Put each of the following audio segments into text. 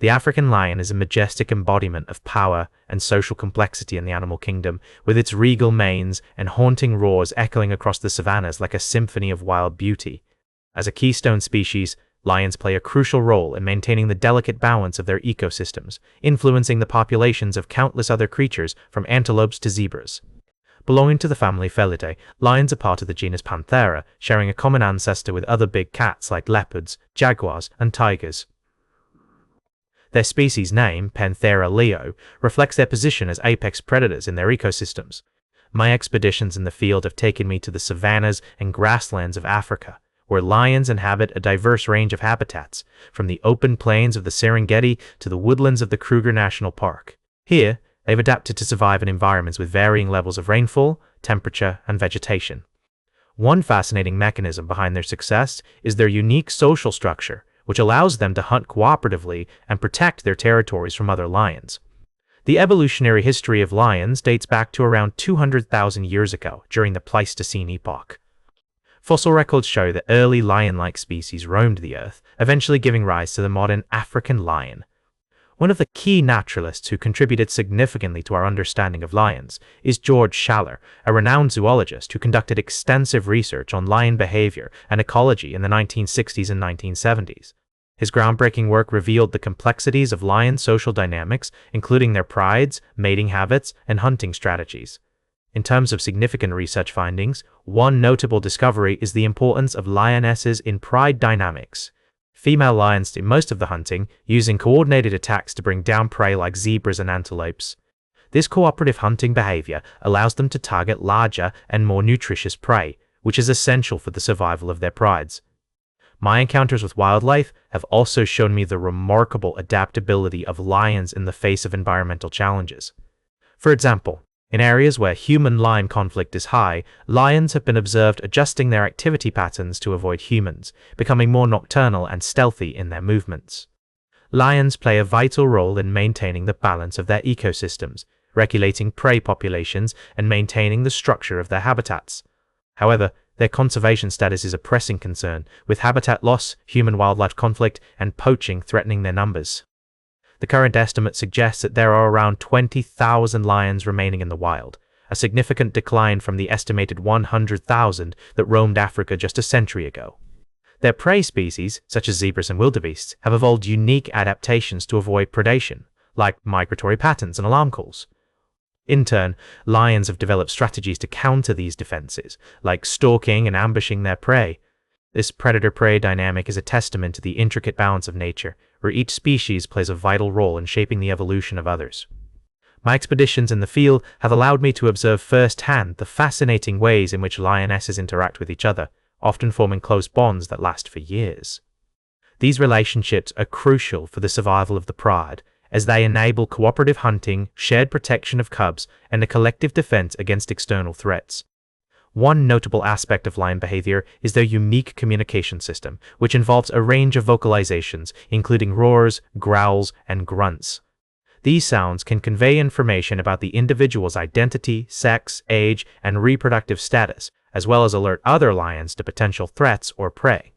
The African lion is a majestic embodiment of power and social complexity in the animal kingdom, with its regal manes and haunting roars echoing across the savannas like a symphony of wild beauty. As a keystone species, lions play a crucial role in maintaining the delicate balance of their ecosystems, influencing the populations of countless other creatures from antelopes to zebras. Belonging to the family Felidae, lions are part of the genus Panthera, sharing a common ancestor with other big cats like leopards, jaguars, and tigers. Their species name, Panthera leo, reflects their position as apex predators in their ecosystems. My expeditions in the field have taken me to the savannas and grasslands of Africa, where lions inhabit a diverse range of habitats, from the open plains of the Serengeti to the woodlands of the Kruger National Park. Here, they've adapted to survive in environments with varying levels of rainfall, temperature, and vegetation. One fascinating mechanism behind their success is their unique social structure, which allows them to hunt cooperatively and protect their territories from other lions. The evolutionary history of lions dates back to around 200,000 years ago, during the Pleistocene epoch. Fossil records show that early lion-like species roamed the earth, eventually giving rise to the modern African lion. One of the key naturalists who contributed significantly to our understanding of lions is George Schaller, a renowned zoologist who conducted extensive research on lion behavior and ecology in the 1960s and 1970s. His groundbreaking work revealed the complexities of lion social dynamics, including their prides, mating habits, and hunting strategies. In terms of significant research findings, one notable discovery is the importance of lionesses in pride dynamics. Female lions do most of the hunting, using coordinated attacks to bring down prey like zebras and antelopes. This cooperative hunting behavior allows them to target larger and more nutritious prey, which is essential for the survival of their prides. My encounters with wildlife have also shown me the remarkable adaptability of lions in the face of environmental challenges. For example, in areas where human-lion conflict is high, lions have been observed adjusting their activity patterns to avoid humans, becoming more nocturnal and stealthy in their movements. Lions play a vital role in maintaining the balance of their ecosystems, regulating prey populations, and maintaining the structure of their habitats. However, their conservation status is a pressing concern, with habitat loss, human-wildlife conflict, and poaching threatening their numbers. The current estimate suggests that there are around 20,000 lions remaining in the wild, a significant decline from the estimated 100,000 that roamed Africa just a century ago. Their prey species, such as zebras and wildebeests, have evolved unique adaptations to avoid predation, like migratory patterns and alarm calls. In turn, lions have developed strategies to counter these defenses, like stalking and ambushing their prey. This predator-prey dynamic is a testament to the intricate balance of nature, where each species plays a vital role in shaping the evolution of others. My expeditions in the field have allowed me to observe firsthand the fascinating ways in which lionesses interact with each other, often forming close bonds that last for years. These relationships are crucial for the survival of the pride, as they enable cooperative hunting, shared protection of cubs, and a collective defense against external threats. One notable aspect of lion behavior is their unique communication system, which involves a range of vocalizations, including roars, growls, and grunts. These sounds can convey information about the individual's identity, sex, age, and reproductive status, as well as alert other lions to potential threats or prey.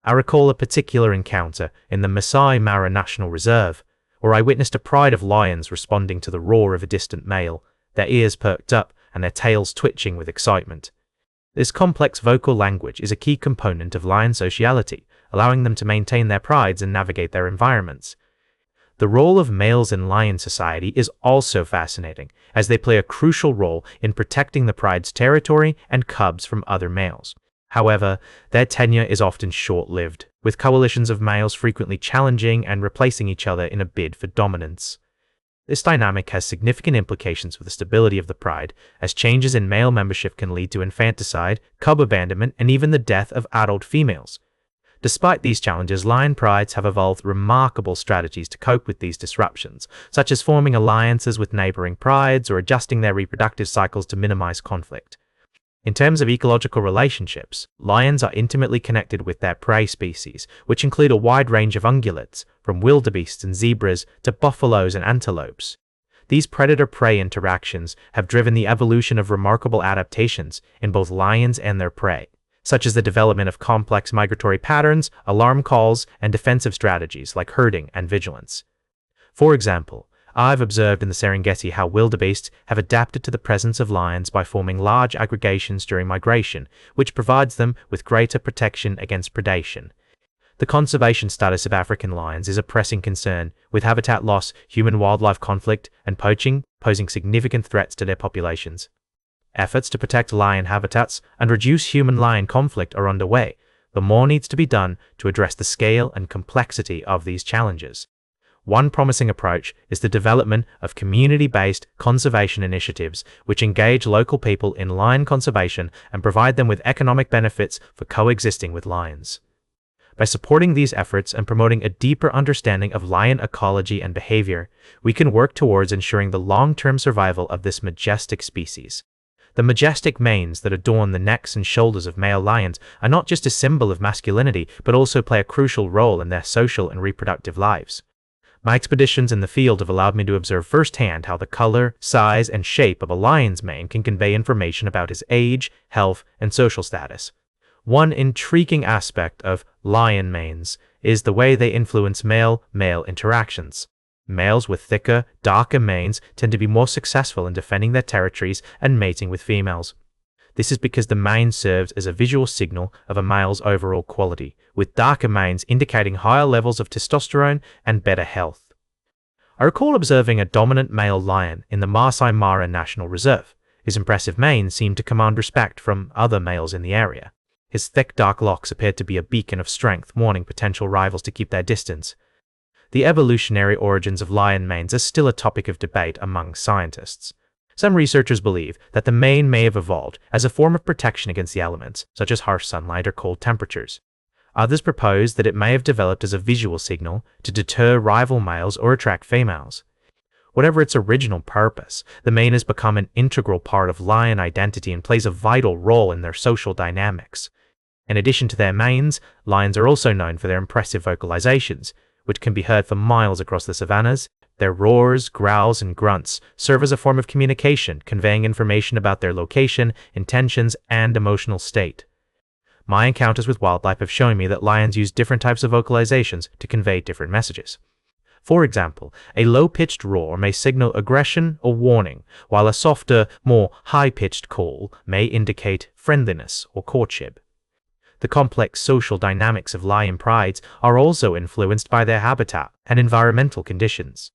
I recall a particular encounter in the Masai Mara National Reserve, where I witnessed a pride of lions responding to the roar of a distant male, their ears perked up and their tails twitching with excitement. This complex vocal language is a key component of lion sociality, allowing them to maintain their prides and navigate their environments. The role of males in lion society is also fascinating, as they play a crucial role in protecting the pride's territory and cubs from other males. However, their tenure is often short-lived, with coalitions of males frequently challenging and replacing each other in a bid for dominance. This dynamic has significant implications for the stability of the pride, as changes in male membership can lead to infanticide, cub abandonment, and even the death of adult females. Despite these challenges, lion prides have evolved remarkable strategies to cope with these disruptions, such as forming alliances with neighboring prides or adjusting their reproductive cycles to minimize conflict. In terms of ecological relationships, lions are intimately connected with their prey species, which include a wide range of ungulates, from wildebeests and zebras to buffaloes and antelopes. These predator-prey interactions have driven the evolution of remarkable adaptations in both lions and their prey, such as the development of complex migratory patterns, alarm calls, and defensive strategies like herding and vigilance. For example, I've observed in the Serengeti how wildebeests have adapted to the presence of lions by forming large aggregations during migration, which provides them with greater protection against predation. The conservation status of African lions is a pressing concern, with habitat loss, human-wildlife conflict, and poaching posing significant threats to their populations. Efforts to protect lion habitats and reduce human-lion conflict are underway, but more needs to be done to address the scale and complexity of these challenges. One promising approach is the development of community-based conservation initiatives which engage local people in lion conservation and provide them with economic benefits for coexisting with lions. By supporting these efforts and promoting a deeper understanding of lion ecology and behavior, we can work towards ensuring the long-term survival of this majestic species. The majestic manes that adorn the necks and shoulders of male lions are not just a symbol of masculinity, but also play a crucial role in their social and reproductive lives. My expeditions in the field have allowed me to observe firsthand how the color, size, and shape of a lion's mane can convey information about his age, health, and social status. One intriguing aspect of lion manes is the way they influence male-male interactions. Males with thicker, darker manes tend to be more successful in defending their territories and mating with females. This is because the mane serves as a visual signal of a male's overall quality, with darker manes indicating higher levels of testosterone and better health. I recall observing a dominant male lion in the Masai Mara National Reserve. His impressive mane seemed to command respect from other males in the area. His thick dark locks appeared to be a beacon of strength, warning potential rivals to keep their distance. The evolutionary origins of lion manes are still a topic of debate among scientists. Some researchers believe that the mane may have evolved as a form of protection against the elements, such as harsh sunlight or cold temperatures. Others propose that it may have developed as a visual signal to deter rival males or attract females. Whatever its original purpose, the mane has become an integral part of lion identity and plays a vital role in their social dynamics. In addition to their manes, lions are also known for their impressive vocalizations, which can be heard for miles across the savannas. Their roars, growls, and grunts serve as a form of communication, conveying information about their location, intentions, and emotional state. My encounters with wildlife have shown me that lions use different types of vocalizations to convey different messages. For example, a low-pitched roar may signal aggression or warning, while a softer, more high-pitched call may indicate friendliness or courtship. The complex social dynamics of lion prides are also influenced by their habitat and environmental conditions.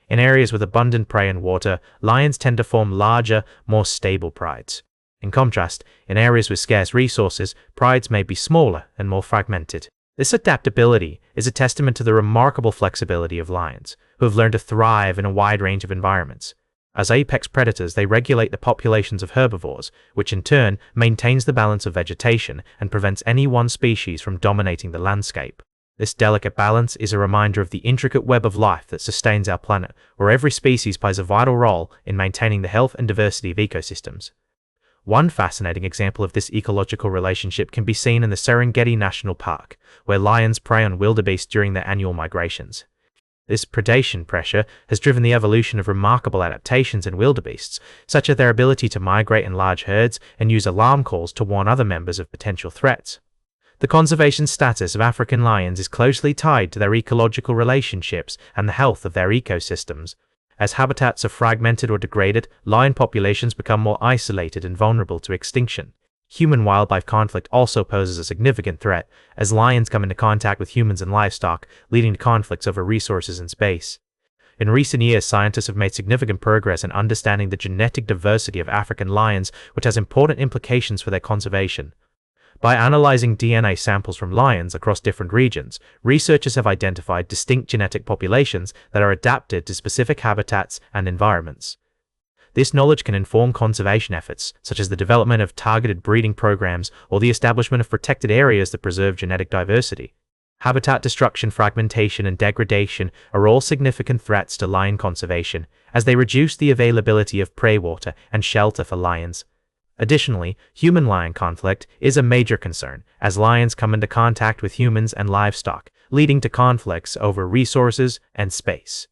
In areas with abundant prey and water, lions tend to form larger, more stable prides. In contrast, in areas with scarce resources, prides may be smaller and more fragmented. This adaptability is a testament to the remarkable flexibility of lions, who have learned to thrive in a wide range of environments. As apex predators, they regulate the populations of herbivores, which in turn maintains the balance of vegetation and prevents any one species from dominating the landscape. This delicate balance is a reminder of the intricate web of life that sustains our planet, where every species plays a vital role in maintaining the health and diversity of ecosystems. One fascinating example of this ecological relationship can be seen in the Serengeti National Park, where lions prey on wildebeest during their annual migrations. This predation pressure has driven the evolution of remarkable adaptations in wildebeests, such as their ability to migrate in large herds and use alarm calls to warn other members of potential threats. The conservation status of African lions is closely tied to their ecological relationships and the health of their ecosystems. As habitats are fragmented or degraded, lion populations become more isolated and vulnerable to extinction. Human-wildlife conflict also poses a significant threat, as lions come into contact with humans and livestock, leading to conflicts over resources and space. In recent years, scientists have made significant progress in understanding the genetic diversity of African lions, which has important implications for their conservation. By analyzing DNA samples from lions across different regions, researchers have identified distinct genetic populations that are adapted to specific habitats and environments. This knowledge can inform conservation efforts, such as the development of targeted breeding programs or the establishment of protected areas that preserve genetic diversity. Habitat destruction, fragmentation, and degradation are all significant threats to lion conservation, as they reduce the availability of prey water and shelter for lions. Additionally, human-lion conflict is a major concern, as lions come into contact with humans and livestock, leading to conflicts over resources and space.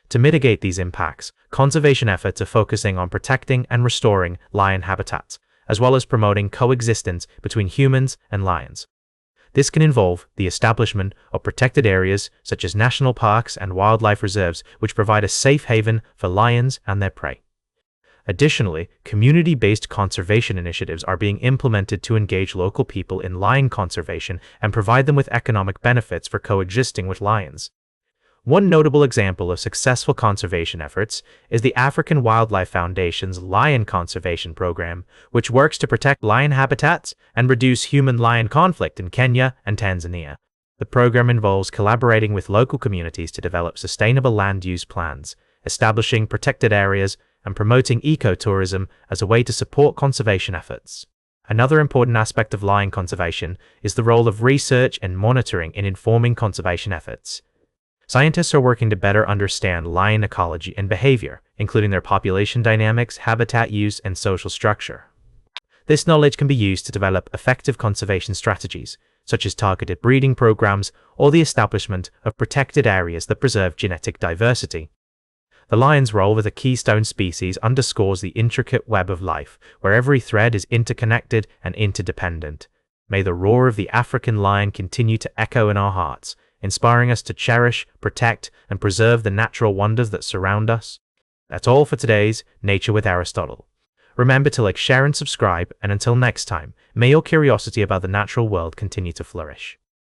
To mitigate these impacts, conservation efforts are focusing on protecting and restoring lion habitats, as well as promoting coexistence between humans and lions. This can involve the establishment of protected areas such as national parks and wildlife reserves, which provide a safe haven for lions and their prey. Additionally, community-based conservation initiatives are being implemented to engage local people in lion conservation and provide them with economic benefits for coexisting with lions. One notable example of successful conservation efforts is the African Wildlife Foundation's Lion Conservation Program, which works to protect lion habitats and reduce human-lion conflict in Kenya and Tanzania. The program involves collaborating with local communities to develop sustainable land use plans, establishing protected areas, and promoting ecotourism as a way to support conservation efforts. Another important aspect of lion conservation is the role of research and monitoring in informing conservation efforts. Scientists are working to better understand lion ecology and behavior, including their population dynamics, habitat use, and social structure. This knowledge can be used to develop effective conservation strategies, such as targeted breeding programs or the establishment of protected areas that preserve genetic diversity. The lion's role as a keystone species underscores the intricate web of life, where every thread is interconnected and interdependent. May the roar of the African lion continue to echo in our hearts, inspiring us to cherish, protect, and preserve the natural wonders that surround us. That's all for today's Nature with Aristotle. Remember to like, share, and subscribe, and until next time, may your curiosity about the natural world continue to flourish.